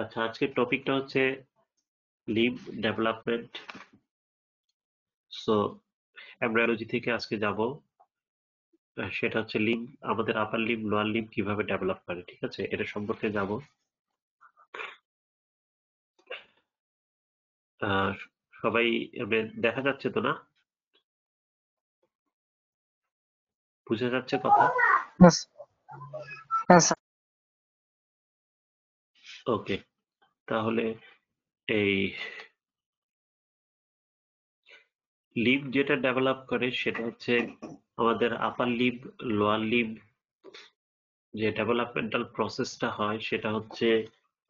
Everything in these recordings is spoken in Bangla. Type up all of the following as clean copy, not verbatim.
আচ্ছা, আজকের টপিকটা হচ্ছে লিম্ব ডেভেলপমেন্ট। সো এমব্রায়োলজি থেকে আজকে যাব। সেটা হচ্ছে লিম্ব, আমাদের আপার লিম্ব লোয়ার লিম্ব কিভাবে ডেভেলপ করে, ঠিক আছে, এটা সম্পর্কে যাব। আহ, সবাই দেখা যাচ্ছে তো না? বুঝা যাচ্ছে কথা? Yes, yes, sir. ওকে, তাহলে এই লিম্ব যেটা ডেভেলপ করে সেটা হচ্ছে আমাদের আপার লিম্ব লোয়ার লিম্ব। যে ডেভেলপমেন্টাল প্রসেসটা হয় সেটা হচ্ছে,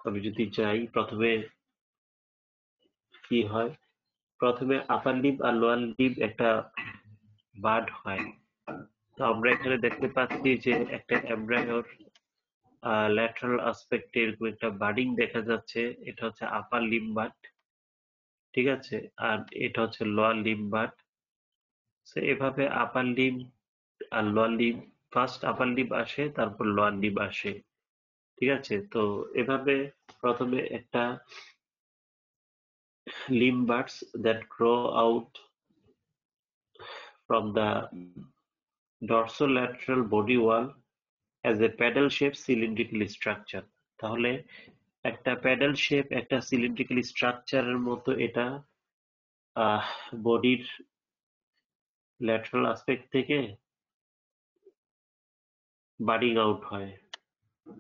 আমি যদি যাই প্রথমে কি হয়, প্রথমে আপার লিম্ব আর লোয়ার লিম্ব একটা বাড হয়। তো আমরা এখানে দেখতে পাচ্ছি যে একটা এমব্রায়োর ল্যাটারাল আসপেক্টে এরকম একটা বাডিং দেখা যাচ্ছে। এটা হচ্ছে আপার লিম্ব বাড, ঠিক আছে, আর এটা হচ্ছে লোয়ার লিম্ব বাড। সো এভাবে আপার লিম্ব আর lower limb, first upper limb আসে তারপর লোয়ার লিম্ব আসে, ঠিক আছে। তো এভাবে প্রথমে একটা limb buds that grow out from the dorsolateral body wall as a paddle shaped cylindrical structure। তাহলে একটা প্যাডেল শেপ, একটা সিলিন্ড্রিক্যাল স্ট্রাকচারের মতো এটা বডির ল্যাটারাল আসপেক্ট থেকে বাডিং আউট হয়,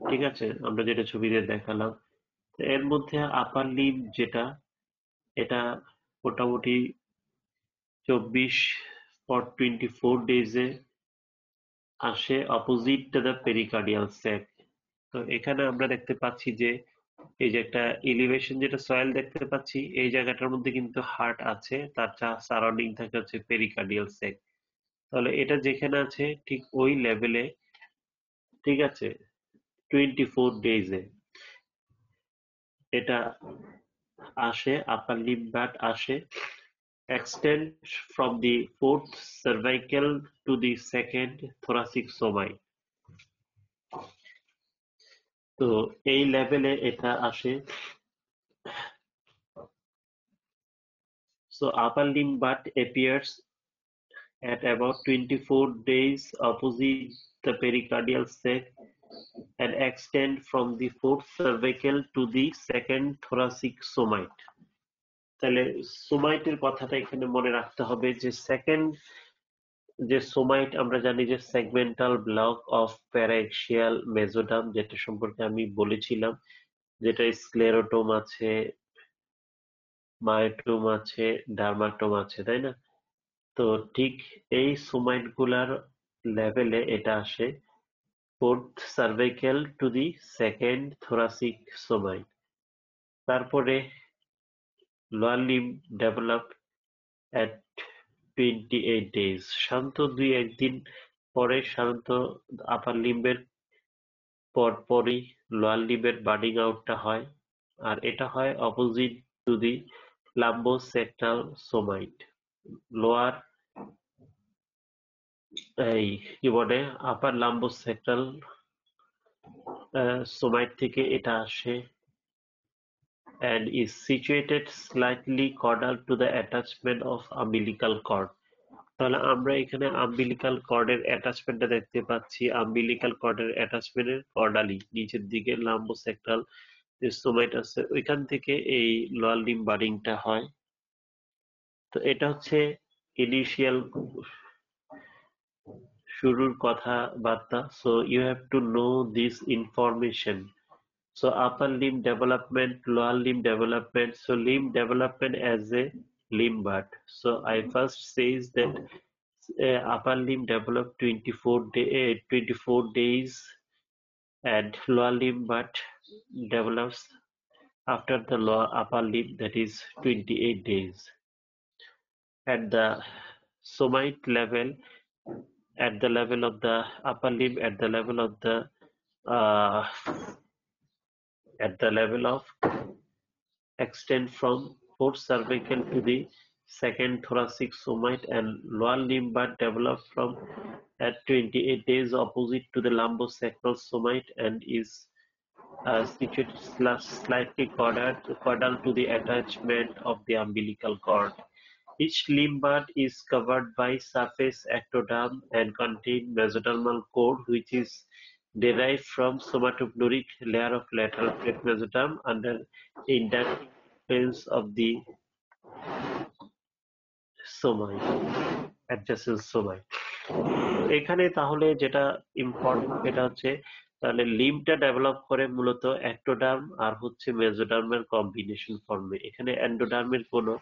ঠিক আছে, আমরা যেটা ছবিতে দেখালাম। তো এর মধ্যে আপার লিম্ব যেটা, এটা মোটামুটি 24 ডেজে আসে opposite to the pericardial sac. তো এখানে আমরা দেখতে পাচ্ছি যে এই যে একটা এলিভেশন, যেটা সয়েল দেখতে পাচ্ছি, এই জায়গাটার মধ্যে কিন্তু হার্ট আছে, তার সারাউন্ডিং থাকে হচ্ছে পেরিকার্ডিয়াল স্যাক। তাহলে এটা যেখানে আছে ঠিক ওই লেভেলে, ঠিক আছে, 24 ডেজে এটা আসে, আপার লিম্ব বাট আসে, extend from the fourth cervical to the second thoracic somi। তো এই লেভেলে এটা আসে। So upper limb bud appears at about 24 days opposite the pericardial sac and extend from the fourth cervical to the second thoracic somite। তাহলে সোমাইটের কথাটা এখানে মনে রাখতে হবে যে সেকেন্ড যে সোমাইট, আমরা জানি যে segmental block of paraxial mesoderm, যেটা সম্পর্কে আমি বলেছিলাম, যেটা স্ক্লেরোটোম আছে, মায়োটোম আছে, ডার্মাটোম আছে, তাই না? তো ঠিক এই সোমাইট গুলার লেভেলে এটা আসে fourth cervical to the second thoracic somite. তারপরে lower limb develop at 28 days. সাধারণত 2-1 দিন পরে সাধারণত আপার লিম্বের পরপরই লোয়ার লিম্বের বাডিং আউটটা হয়, আর এটা হয় opposite to the lumbosacral somite. Lower এই কি বলে, আপার লাম্বোসেক্টাল সোমাইট থেকে এটা আসে and is situated slightly caudal to the attachment of umbilical cord। তাহলে আমরা এখানে umbilical cord এর অ্যাটাচমেন্টটা দেখতে পাচ্ছি। umbilical cord এর অ্যাটাচমেন্টের কর্ডালি নিচের দিকে লাম্বোসেক্টাল যে সোমাইট আছে ওইখান থেকে এই লোয়ার লিম্ব বাডিংটা হয়। তো এটা হচ্ছে ইনিশিয়াল শুরুর কথাবার্তা। So you have to know this information. So upper limb development, lower limb development. So limb development as a limb bud. So I first says that upper limb develop 24 days and lower limb bud develops after the lower upper limb, that is 28 days. At the somite level, at the level of the upper limb, at the level of the uh, at the level of extend from fourth cervical to the second thoracic somite, and lower limb bud develop from at 28 days opposite to the lumbosacral somite and is situated slightly caudal to the attachment of the umbilical cord. Each limb bud is covered by surface ectoderm and contain mesodermal core, which is derived from somatobulbar layer of lateral plate mesoderm under inducting influence of the somi, adjacent somi. এখানে তাহলে যেটা ইম্পর্টেন্ট এটা হচ্ছে তাহলে লিম্বটা ডেভেলপ করে মূলত একটোডার্ম আর হচ্ছে মেসোডার্মের কম্বিনেশন ফর্মে। এখানে এন্ডোডার্মের কোনো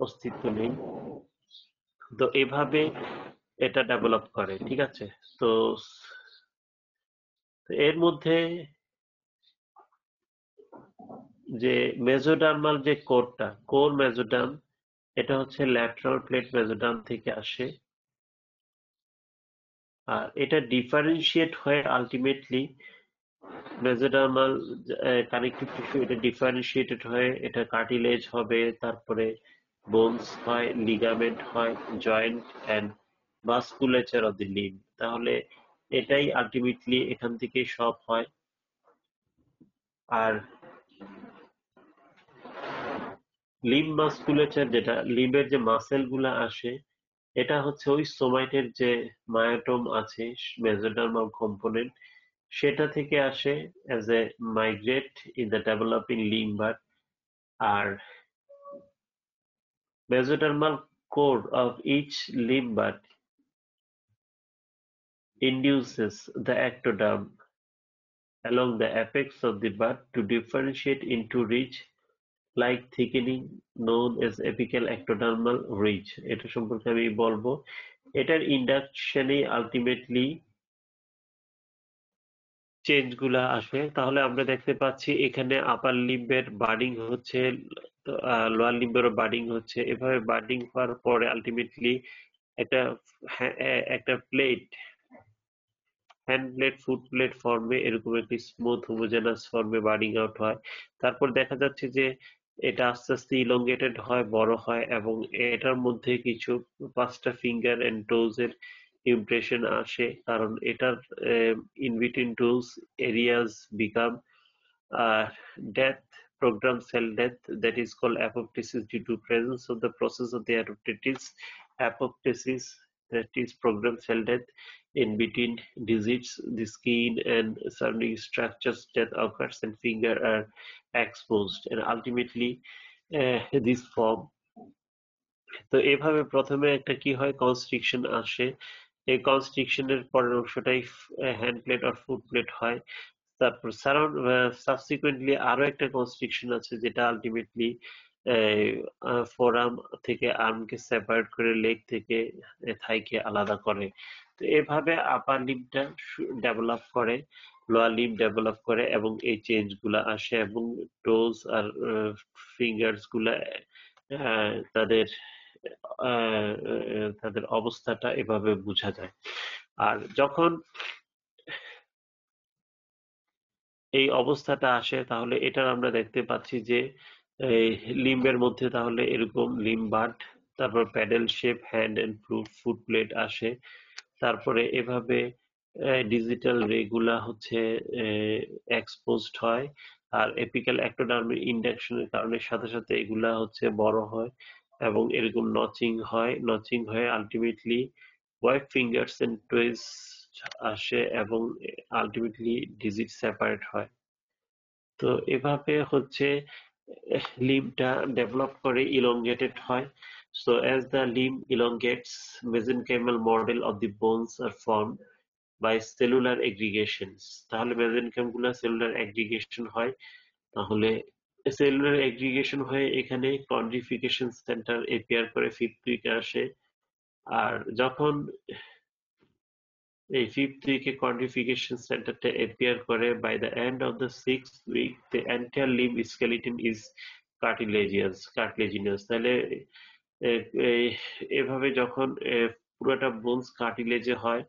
অস্তিত্ব নেই। তো এভাবে এটা ডেভেলপ করে, ঠিক আছে। তো এর মধ্যে যে মেসোডার্মাল যে কোর মেসোডার্ম, এটা হচ্ছে ল্যাটেরাল প্লেট মেসোডার্ম থেকে আসে। আর এটা ডিফারেন্সিয়েট হয়ে আলটিমেটলি মেসোডার্মাল কানেকটিভ টিস্যু, এটা ডিফারেন্সিয়েটেড হয়ে এটা কার্টিলেজ হবে, তারপরে বোনস হয়, লিগামেন্ট হয়, joint and vasculature of the limb. তাহলে এটাই আলটিমেটলি এখান থেকে সব হয়। আর লিম্ব মাসকুলেচার, যেটা লিম্বের যে মাসেল গুলা আসে, এটা হচ্ছে ওই সোমাইটের যে মায়োটোম আছে মেসোডার্মাল কম্পোনেন্ট, সেটা থেকে আসে as a migrate in the developing limb. আর mesodermal core of each limb bud induces the ectoderm along the apex of the bud to differentiate into ridge-like thickening known as apical ectodermal ridge। এটা সম্পর্কে আমি বলবো। এটার ইন্ডাকশনেই আলটিমেটলি চেঞ্জ গুলা আসে। তাহলে আমরা দেখতে পাচ্ছি এখানে আপার লিম্বের বার্ডিং হচ্ছে, লোয়ার লিম্বেরও বার্ডিং হচ্ছে। এভাবে বার্ডিং হওয়ার পরে আলটিমেটলি একটা একটা plate, hand plate, foot plate ফর্মে এরকম একটি স্মুথ হোমোজেনাস ফর্মে বার্ডিং আউট হয়। তারপর দেখা যাচ্ছে যে এটা আস্তে আস্তে ইলংগেটেড হয়, বড় হয়, এবং এটার মধ্যে কিছু 5টা ফিঙ্গার এন্ড টোজ এর ইমপ্রেশন আসে, কারণ এটার in between টোজ areas become death, programmed cell death, that is called apoptosis due to presence of the process of the apoptosis, that is programmed cell death. In between digits, the skin and surrounding structures death occurs and finger are exposed, and ultimately this form। তো এভাবে প্রথমে একটা কি হয়, কনস্ট্রিকশন আসে। এই কনস্ট্রিকশনের পরের অংশটাই হ্যান্ড প্লেট আর ফুট প্লেট হয়। তারপর সাবসিকুয়েন্টলি আরো একটা কনস্ট্রিকশন আছে, যেটা আলটিমেটলি ফোরাম থেকে আর্মকে সেপারেট করে, লেগ থেকে থাইকে আলাদা করে। তো এভাবে আপার লিম্বটা ডেভেলপ করে, লোয়ার লিম্ব ডেভেলপ করে, এবং এই চেঞ্জ গুলা আসে, এবং টোজ আর ফিঙ্গার্স গুলা তাদের তাদের অবস্থাটা এভাবে বোঝা যায়। আর যখন এই অবস্থাটা আসে, তাহলে এটার আমরা দেখতে পাচ্ছি যে এই লিম্বের মধ্যে তাহলে এরকম লিম্ব বাড, তারপর paddle shape hand and foot plate আসে। তারপরে এভাবে ডিজিটাল রেগুলা হচ্ছে এক্সপোজড হয়। আর এপিক্যাল একটোডার্মের ইন্ডাকশনের কারণে সাথে সাথে এগুলা হচ্ছে বড় হয়, এবং এরকম নচিং হয়, নচিং হয়ে আলটিমেটলি ওয়াইড ফিঙ্গার্স এন্ড টোয়েজ আসে, এবং আলটিমেটলি ডিজিট সেপারেট হয়। তো এভাবে হচ্ছে লিম্বটা ডেভেলপ করে, ইলংগেটেড হয়। So as the limb elongates, mesenchymal model of the bones are formed by cellular aggregations। তাহলে মেসেনকাইম গুলা সেলুলার অ্যাগ্রিগেশন হয়। তাহলে সেলুলার অ্যাগ্রিগেশন হয়ে এখানে কন্ড্রিফিকেশন সেন্টার এপিয়ার করে, ফিফথ উইকে আসে। আর যখন এই ফিফথ উইকে quantification centerটা appear করে, by the end of the sixth week the entire limb skeleton is cartilaginous। তাহলে এভাবে যখন পুরোটা বোনস কার্টিলেজে হয়,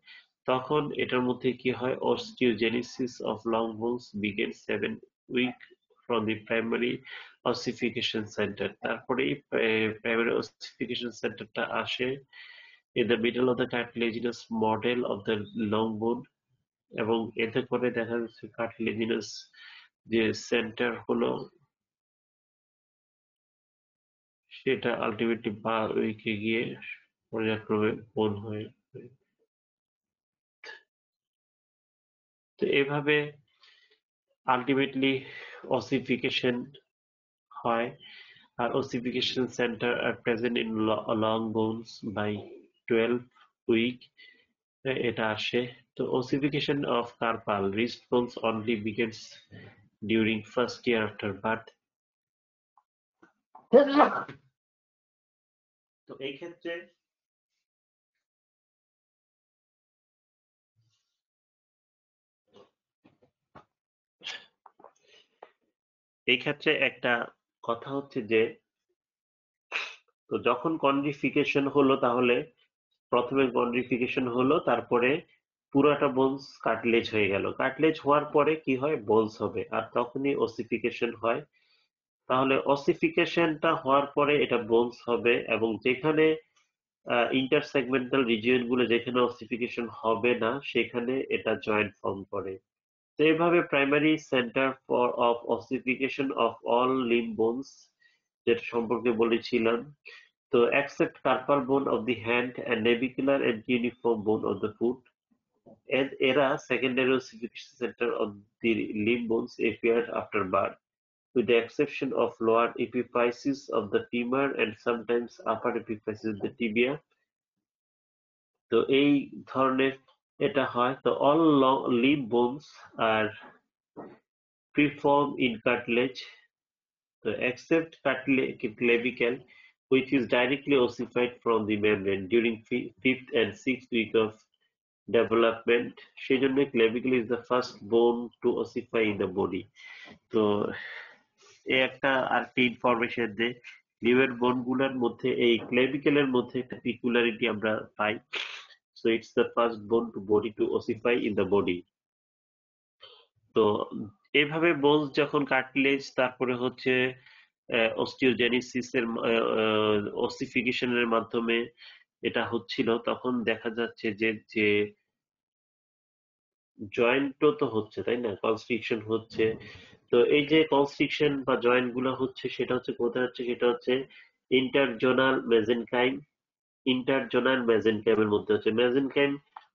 তখন এটার মধ্যে কি হয়, osteogenesis of long bones begins 7 week from the primary ossification center। তারপরে প্রাইমারি ossification সেন্টারটা আসে in the middle of the cartilaginous model of the long bone, এবং এতে করে দেখা যাচ্ছে কার্টিলেজিনাস যে সেন্টার হলো সেটা আলটিমেটলি বা উইকে গিয়ে পর্যায়ক্রমে বোন হয়ে। তো এভাবে আলটিমেটলি ossification হয়, আর ossification center are present in long bones by 12 week এটা আসে। তো ossification of carpal wrist bones only begins during first year after birth। তো এই ক্ষেত্রে একটা কথা হচ্ছে যে, তো যখন কন্ড্রিফিকেশন হলো তাহলে প্রথমে কন্ড্রিফিকেশন হলো, তারপরে পুরাটা বোনস কাটলেজ হয়ে গেল। কাটলেজ হওয়ার পরে কি হয়, বোনস হবে, আর তখনই ওসিফিকেশন হয়। তাহলে ওসিফিকেশনটা হওয়ার পরে এটা বোনস হবে, এবং যেখানে ইন্টারসেগমেন্টাল রিজিয়ন গুলো যেখানে ওসিফিকেশন হবে না সেখানে এটা জয়েন্ট ফর্ম করে। তো এইভাবে primary centre for of ossification of all limb bones যেটা সম্পর্কে বলেছিলাম। তো except carpal bone of the hand and navicular and cuneiform bone of the foot, and era secondary ossification center of the limb bones appeared after birth, with the exception of lower epiphysis of the femur and sometimes upper epiphysis of the tibia। তো এই ধরনের এটা হয়। তো all limb bones are preformed in cartilage, so except clavicle, which is directly ossified from the membrane during fifth and sixth week of development। সেজন্য clavicle is the first bone to ossify in the body। তো এই একটা আরেকটি ইনফরমেশন যে লিভার বোন গুলার মধ্যে এই ক্লেভিকেলের মধ্যে একটা পিকুলারিটি আমরা পাই। So it's the first bone to body to ossify in the body. তো এভাবে বোনস যখন কার্টিলেজ, তারপরে হচ্ছে অস্টিওজেনেসিস এর অসিফিকেশনের মাধ্যমে এটা হচ্ছিল, তখন দেখা যাচ্ছে যে যে জয়েন্টও তো হচ্ছে, তাই না, কনস্ট্রিকশন হচ্ছে। তো এই যে কনস্ট্রিকশন বা জয়েন্ট গুলো হচ্ছে সেটা হচ্ছে কোথায় হচ্ছে, সেটা হচ্ছে ইন্টারজোনাল মেজেনকাইম। ইন্টারজোনাল মেজেনকাইমের মধ্যে হচ্ছে, মেজেনকাইম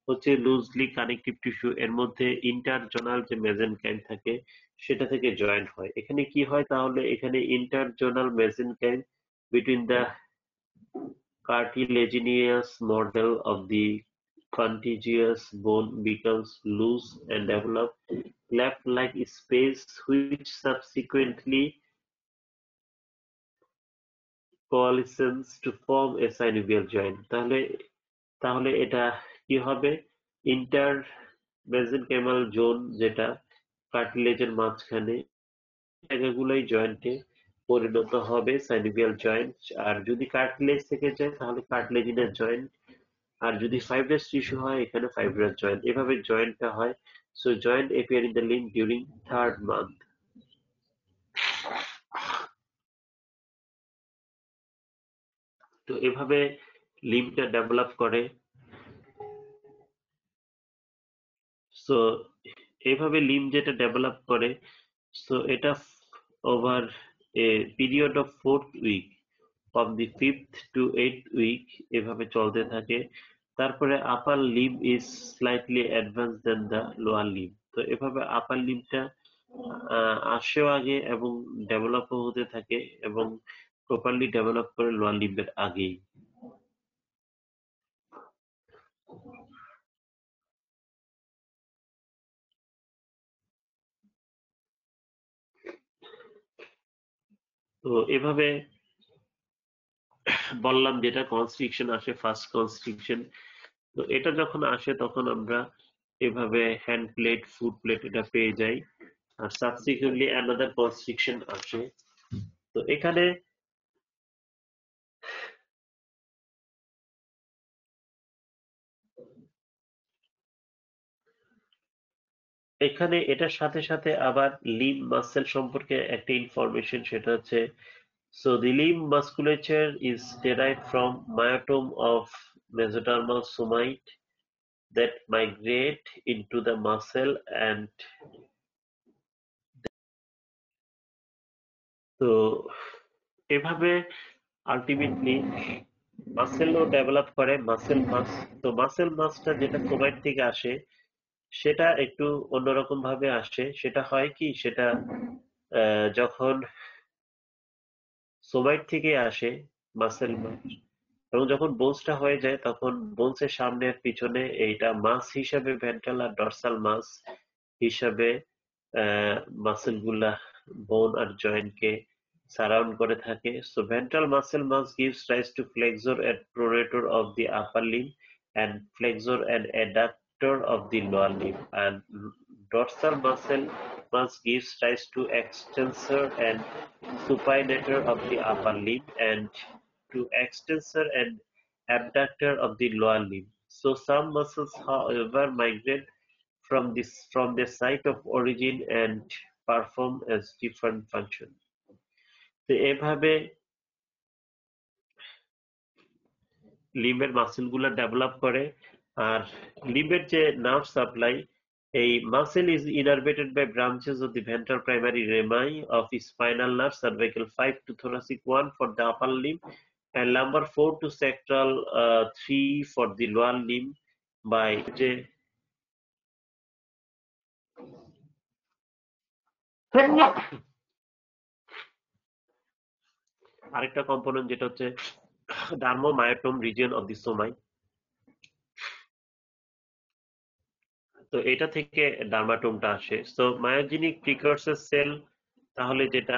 হচ্ছে লুজলি কানেকটিভ টিস্যু, এর মধ্যে ইন্টারজোনাল যে মেজেনকাইম থাকে সেটা থেকে জয়েন্ট হয়। এখানে কি হয় তাহলে, এখানে interzonal mesenchyme between the cartilaginous model of the contiguous bone becomes loose and develop cleft-like space, which subsequently coalesces to form a synovial joint। তাহলে তাহলে এটা কি হবে, ইন্টার মেসেনকাইমাল জোন যেটা কার্টিলেজের মাঝখানে, জায়গাগুলোই জয়েন্টে পরিণত হবে সাইনোভিয়াল জয়েন্ট। আর যদি কার্টিলেজ থেকে যায় তাহলে কার্টিলেজিনাস জয়েন্ট, আর যদি ফাইব্রাস টিস্যু হয় এখানে ফাইব্রাস জয়েন্ট। এভাবে জয়েন্টটা হয়। So joint appear in the limb during third month। তো এভাবে লিম্বটা ডেভেলপ করে। সো এইভাবে লিম্ব যেটা ডেভেলপ করে, সো এটা over a period of 4th week of the 5th to 8th week এভাবে চলতে থাকে। তারপরে upper limb is slightly advance then the lower limb. তো এভাবে আপার লিম্বটা আসেও আগে এবং ডেভেলপও হতে থাকে, এবং প্রপারলি ডেভেলপ করে লোয়ার লিম্বের আগেই। তো এভাবে বললাম যেটা কনস্ট্রিকশন আসে, ফার্স্ট কনস্ট্রিকশন। তো এটা যখন আসে তখন আমরা এভাবে হ্যান্ড প্লেট, ফুট প্লেট এটা পেয়ে যাই, আর সাবসিকুয়েন্টলি অ্যানাদার কনস্ট্রিকশন আসে। তো এখানে এটার সাথে সাথে আবার লিম্ব মাসেল সম্পর্কে একটা ইনফরমেশন, সেটা হচ্ছে, so the limb musculature is derived from myotome of mesodermal somite, that migrate into the muscle and তো এভাবে আলটিমেটলি মাসেলও ডেভেলপ করে মাসেল মাস। তো মাসেল মাসটা যেটা সোমাইট থেকে আসে সেটা একটু অন্যরকম ভাবে আসে। সেটা হয় কি, সেটা যখন সোমাইট থেকে আসে মাসেল মাস, এবং যখন বোনসটা হয়ে যায় তখন বোনসের সামনে আর পিছনে এইটা মাস হিসাবে ভেন্ট্রাল আর ডরসাল মাস হিসাবে মাসেল গুলা বোন আর জয়েন্টকে সারাউন্ড করে থাকে। So ventral muscle mass gives rise to flexor and pronator of the upper limb and flexor and adductor of the lower limb, and dorsal muscle mass gives rise to extensor and supinator of the upper limb and to extensor and abductor of the lower limb. So some muscles, however, migrate from their site of origin and perform as different function. তো এভাবে লিম্বের মাসেল গুলা ডেভেলপ করে। আর লিম্বের যে নার্ভ সাপ্লাই, এই muscle is innervated by branches of the ventral primary rami of spinal nerve cervical 5 to thoracic 1 for the upper limb and lumbar 4 to sacral 3 for the lower limb by যে আরেকটা কম্পোনেন্ট যেটা হচ্ছে ডার্মোমায়োটোম রিজিয়ন অফ দি সোমাই। তো এটা থেকে ডার্মাটোমটা আসে। সো মায়োজেনিক প্রিকারসর সেল, তাহলে যেটা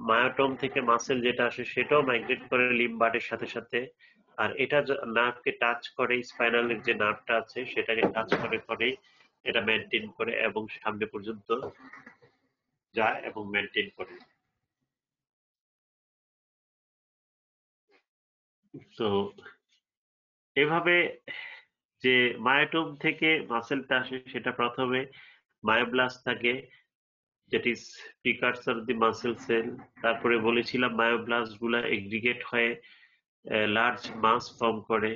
মায়োটোম থেকে মাসেল যেটা আসে সেটাও মাইগ্রেট করে লিম্ব বার্ডের সাথে সাথে। আর এটা নার্ভকে টাচ করে, স্পাইনালের যে নার্ভটা আছে সেটাকে টাচ করে করে এটা মেনটেন করে এবং সামনে পর্যন্ত যায় এবং মেনটেন করে। তো এভাবে যে মায়োটোম থেকে মাসেলটা আসে সেটা প্রথমে মায়োব্লাস্ট থাকে, that is precursor the muscle cell. তারপরে বলেছিলাম মায়োব্লাস্ট গুলা এগ্রিগেট হয়ে লার্জ মাস ফর্ম করে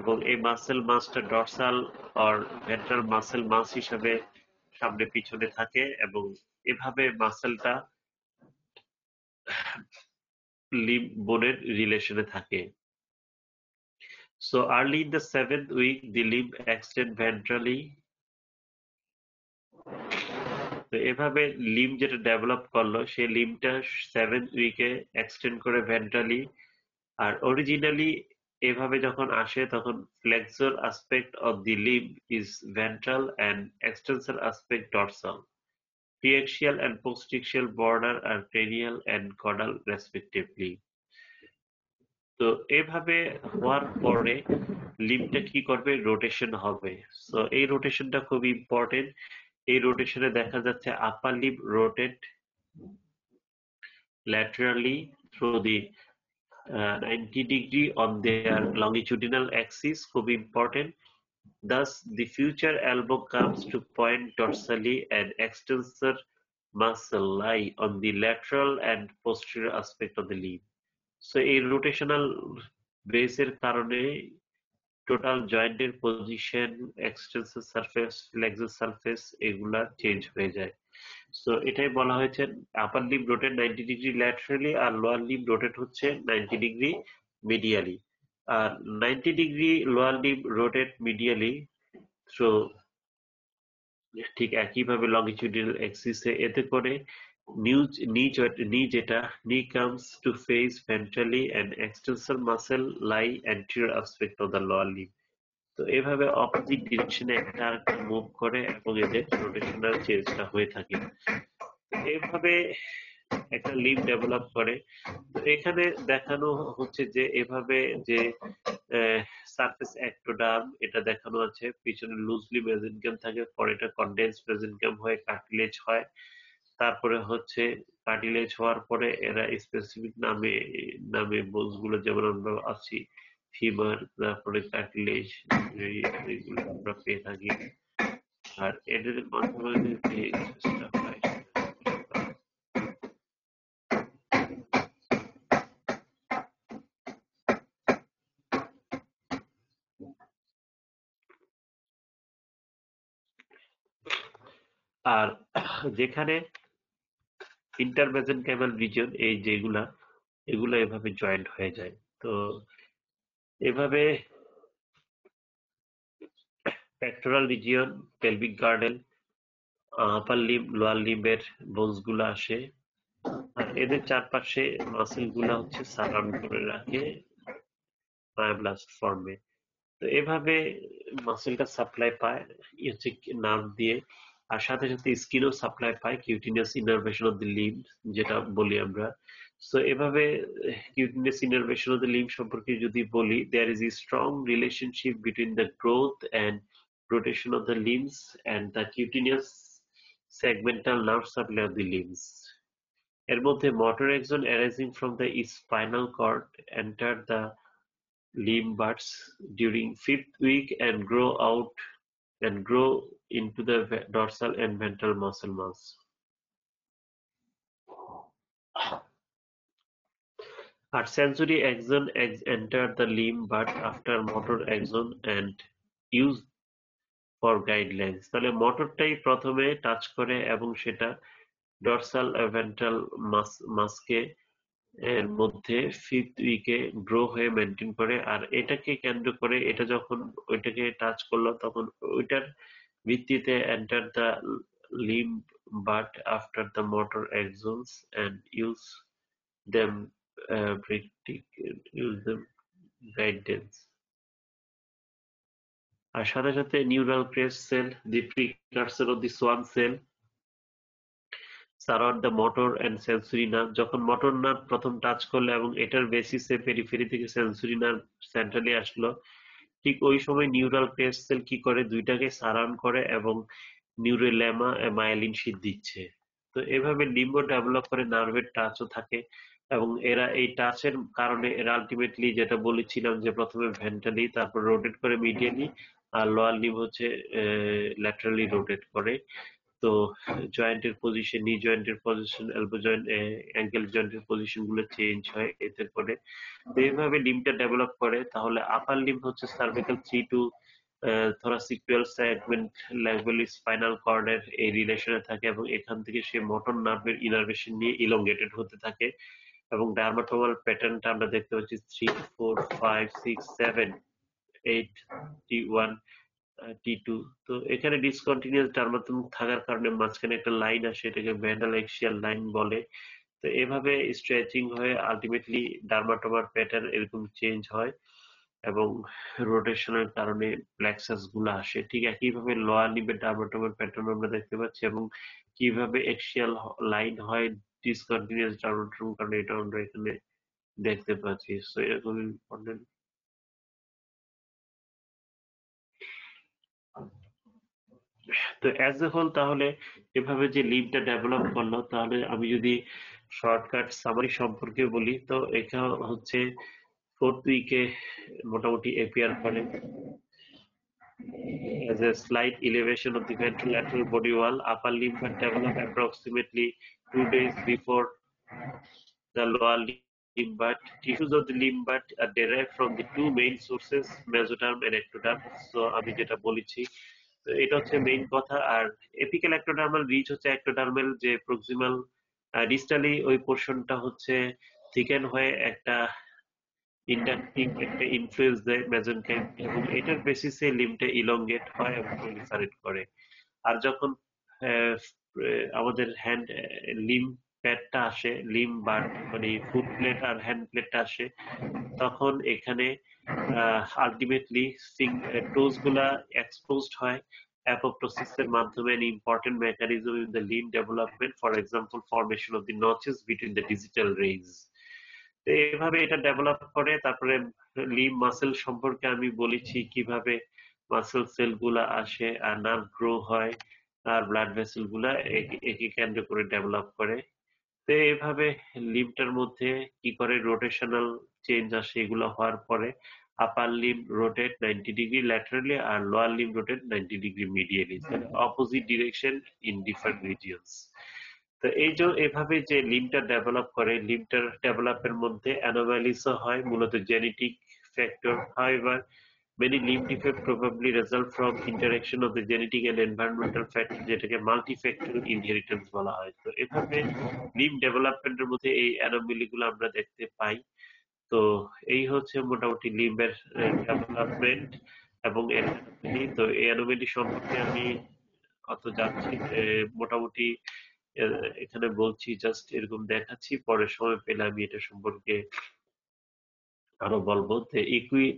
এবং এই মাসেল মাসটা dorsal or ventral muscle mass হিসাবে সামনে পিছনে থাকে এবং এভাবে মাসেলটা লিম্ব বোনের রিলেশনে থাকে। So early in the 7th week the limb extend ventrally। তো এভাবে লিম্ব যেটা ডেভেলপ করলো সেই লিম্বটা 7th উইকে এক্সটেন্ড করে ভেন্ট্রালি। আর অরিজিনালি এভাবে যখন আসে তখন flexor aspect of the limb is ventral and extensor aspect dorsal. Preaxial and postaxial border are cranial and caudal respectively। তো এভাবে হওয়ার পরে লিম্বটা কি করবে, রোটেশন হবে। সো এই রোটেশনটা খুব ইম্পর্টেন্ট। এই রোটেশনে দেখা যাচ্ছে upper limb rotate laterally through the 90 degree on their longitudinal axis, খুব important। Thus the future elbow comes to point dorsally and extensor muscle lie on the lateral and posterior aspect of the limb। So এই rotational base এর কারণে টোটাল জয়েন্টের position, extensor surface, flexor surface এগুলা চেঞ্জ হয়ে যায়। সো এটাই বলা হয়েছে upper limb rotate 90 degree laterally আর লোয়ার লিম্ব রোটেট হচ্ছে 90 ডিগ্রি মিডিয়ালি। আর 90 degree lower limb rotate medially. So ঠিক একইভাবে লংজিটিউডিনাল এক্সিসে, এতে করে নি যেটা knee comes to face ventrally and extensor muscle lie anterior aspect of the lower limb. তো এভাবে অপোজিট ডিরেকশনে একটা আরেকটা মুভ করে এবং এদের রোটেশনাল চেঞ্জটা হয়ে থাকে। এভাবে একটা লিম্ব ডেভেলপ করে। তো এখানে দেখানো হচ্ছে যে এভাবে যে সারফেস একটোডার্ম এটা দেখানো আছে, পিছনে লুজলি মেসেনকাম থাকে, পরে এটা কনডেন্স মেসেনকাম হয়ে কার্টিলেজ হয়। তারপরে হচ্ছে কার্টিলেজ হওয়ার পরে এরা স্পেসিফিক নামে নামে বোনস গুলো, যেমন আমরা আছি ফিমার, তারপরে কার্টিলেজ, এগুলো আমরা পেয়ে থাকি। আর এদের মাধ্যমে যে stuff হয় আর যেখানে ইন্টারমেসেনকাইমাল রিজিয়ন এই যেগুলা এগুলো এভাবে জয়েন্ট হয়ে যায়। তো এভাবে পেক্টোরাল রিজিয়ন, পেলভিক গার্ডেন, আপার লিম্ব, লোয়ার লিম্বের বোনস গুলা আসে, আর এদের চারপাশে মাসেল গুলা হচ্ছে সারাউন্ড করে রাখে মায়োব্লাস্ট ফর্মে। তো এভাবে মাসেলটা সাপ্লাই পায় হচ্ছে নার্ভ দিয়ে, আর সাথে সাথে স্কিনও সাপ্লাই পায় cutaneous innervation of the limb যেটা বলি আমরা। সো এভাবে cutaneous innervation of the limb সম্পর্কে যদি বলি, there is a strong relationship between the growth and rotation of the limbs and the cutaneous segmental nerve supply of the limbs. এর মধ্যে motor axon arising from the spinal cord enter the limb buds during fifth week and grow into the dorsal and ventral muscle mass. Our sensory axon enter the limb bud after motor axon and use for guidelines. তাহলে মোটরটাই প্রথমে টাচ করে এবং সেটা ডরসাল ভেন্ট্রাল মাসকে এর মধ্যে ফিফথ উইকে গ্রো হয়ে মেনটেন করে, আর এটাকে কেন্দ্র করে এটা যখন ওইটাকে টাচ করলো তখন ওইটার ভিত্তিতে enter the limb but after the motor axons and them use them guidance. আর সাথে সাথে neural crest cell, the precursor of the Schwann cell, surround the motor and sensory nerve. যখন মোটর নার্ভ প্রথম টাচ করলো এবং এটার বেসিসে পেরিফেরি থেকে সেন্সরি নার্ভ সেন্ট্রালি আসলো, ঠিক ওই সময় নিউরাল ক্রেস্ট সেল কি করে, দুইটাকে সারাউন্ড করে এবং নিউরেলেমা মায়েলিন শীট দিচ্ছে। তো এভাবে লিম্বো ডেভেলপ করে, নার্ভের টাচও থাকে এবং এরা এই টাচের কারণে এরা আলটিমেটলি যেটা বলেছিলাম যে প্রথমে ভেন্ট্রালি, তারপর রোটেট করে মিডিয়ালি, আর লোয়ার লিম্ব হচ্ছে ল্যাটারালি রোটেট করে। তো জয়েন্টের পজিশন, নি জয়েন্টের পজিশন, এলবো জয়েন্ট, অ্যাঙ্কেল জয়েন্টের পজিশন গুলো চেঞ্জ হয় এতে করে। তো এইভাবে লিম্বটা ডেভেলপ করে। তাহলে আপার লিম্ব হচ্ছে cervical 3 to thoracic 12 segment level spinal কর্ডের এই রিলেশনে থাকে এবং এখান থেকে সে মোটর নার্ভের ইনারভেশন নিয়ে ইলংগেটেড হতে থাকে এবং ডার্মাটোমাল প্যাটার্নটা আমরা দেখতে পাচ্ছি 3, 4, 5, 6, 7, 8, T1, T2। তো এখানে ডিসকন্টিনিউয়াস ডার্মাটোম থাকার কারণে মাঝখানে একটা লাইন আসে, এটাকে ভ্যান্ডাল এক্সিয়াল লাইন বলে। তো এভাবে স্ট্রেচিং হয়ে আলটিমেটলি ডার্মাটোমার প্যাটার্ন এরকম চেঞ্জ হয় এবং রোটেশনের কারণে প্লেক্সাস গুলো আসে। ঠিক একইভাবে লোয়ার লিম্বের ডার্মাটোমার প্যাটার্ন আমরা দেখতে পাচ্ছি এবং কিভাবে এক্সিয়াল লাইন হয় ডিসকন্টিনিউয়াস ডার্মাটোম কারণে এটা আমরা এখানে দেখতে পাচ্ছি। সো এরকম ইম্পর্টেন্ট। তো অ্যাজ এ হোল তাহলে এভাবে যে লিম্বটা ডেভেলপ করলো, তাহলে আমি যদি শর্টকাট সামারি সম্পর্কে বলি, তো এটা হচ্ছে ফোর্থ উইকে মোটামুটি এপিয়ার করে as a slight elevation of the ventrolateral body wall. Upper limb can develop approximately 2 days before the lower limb, but tissues of the limb but are derived from the two main sources, mesoderm and ectoderm. So আমি যেটা বলেছি, তো এটা হচ্ছে মেইন কথা। আর এপিক্যাল ectodermal রিচ হচ্ছে ectodermal যে প্রক্সিমাল ডিস্টালি ওই পোর্শনটা হচ্ছে থিকেন হয়ে একটা ইন্ডাকটিভ একটা ইনফ্লুয়েন্স দেয় মেসেনকাইম এবং এটার বেসিসে লিম্বটা ইলংগেট হয় এবং প্রলিফারেট করে। আর যখন আহ, আমাদের হ্যান্ড লিম্ব প্যাডটা আসে, লিম্ব বার মানে ফুট প্লেট আর হ্যান্ড প্লেটটা আসে, তখন এখানে আলটিমেটলি টোজ গুলা এক্সপোজড হয় অ্যাপোপ্টোসিসের মাধ্যমে, an important mechanism in the limb development, for example formation of the notches between the digital rays. তো এভাবে এটা ডেভেলপ করে। তারপরে লিম্ব মাসেল সম্পর্কে আমি বলেছি কিভাবে মাসেল সেল গুলা আসে আর নার্ভ গ্রো হয় আর ব্লাড ভেসেল গুলা একে কেন্দ্র করে ডেভেলপ করে। তো এইভাবে লিম্বটার মধ্যে কি করে রোটেশনাল চেঞ্জ আসে, এগুলো হওয়ার পরে upper limb rotate 90 degree laterally আর lower limb rotate 90 degree medially, opposite direction in different regions. তো এই যে এভাবে যে লিম্বটা ডেভেলপ করে, লিম্বটার ডেভেলপের মধ্যে অ্যানোমালিসও হয়, মূলত genetic factor. However Many limb defects probably result from interaction of the genetic and environmental factor, যেটাকে মাল্টিফ্যাক্টরিয়াল ইনহেরিটেন্স বলা হয়। তো এভাবে লিম্ব ডেভেলপমেন্টের মধ্যে এই অ্যানোমালি গুলো আমরা দেখতে পাই। তো এই হচ্ছে মোটামুটি লিম্বের ডেভেলপমেন্ট এবং অ্যানোমালি। তো এই অ্যানোমালি সম্পর্কে আমি অত যাচ্ছি মোটামুটি এখানে বলছি, জাস্ট এরকম দেখাচ্ছি, পরে সময় পেলে আমি এটা সম্পর্কে আরো বলবো। যে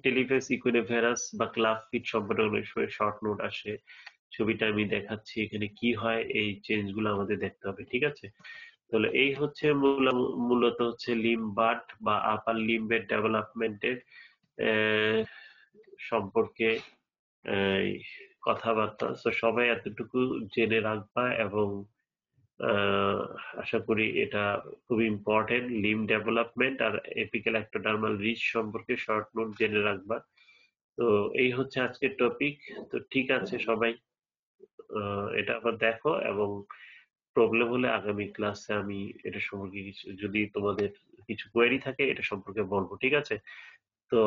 টেলিফেস ইকুইনেভেরাস বা ক্লাব ফিট সম্পর্কে অনেক সময় শর্ট নোট আসে, ছবিটা আমি দেখাচ্ছি। এখানে কি হয়, এই চেঞ্জ গুলো আমাদের দেখতে হবে, ঠিক আছে? তাহলে এই হচ্ছে মূলত হচ্ছে লিম্ব বার্ড বা আপার লিম্বের ডেভেলপমেন্টের সম্পর্কে এই কথাবার্তা। তো সবাই এতটুকু জেনে রাখবা এবং আহ, আশা করি এটা খুব ইম্পর্টেন্ট। লিম্ব ডেভেলপমেন্ট আর এপিক্যাল এক্টোডার্মাল রিজ সম্পর্কে শর্ট নোট জেনে রাখবা। তো এই হচ্ছে আজকের টপিক। তো ঠিক আছে সবাই, এটা আবার দেখো এবং প্রবলেম হলে আগামী ক্লাসে আমি এটা সম্পর্কে কিছু, যদি তোমাদের কিছু কোয়েরি থাকে এটা সম্পর্কে বলবো, ঠিক আছে? তো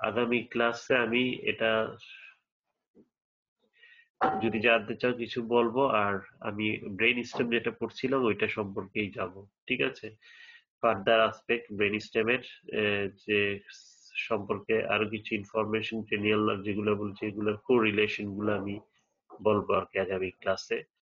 আগামী ক্লাসে আমি এটা যদি জানতে চাও কিছু বলবো, আর আমি ব্রেন স্টেম যেটা পড়ছিলাম ওইটা সম্পর্কেই যাব, ঠিক আছে? ফার্দার আসপেক্ট ব্রেন স্টেমের যে সম্পর্কে আরো কিছু ইনফরমেশন জেনিয়াল যেগুলো বলছি, এগুলোর কো রিলেশন গুলো আমি বলবো আর কি আগামী ক্লাসে।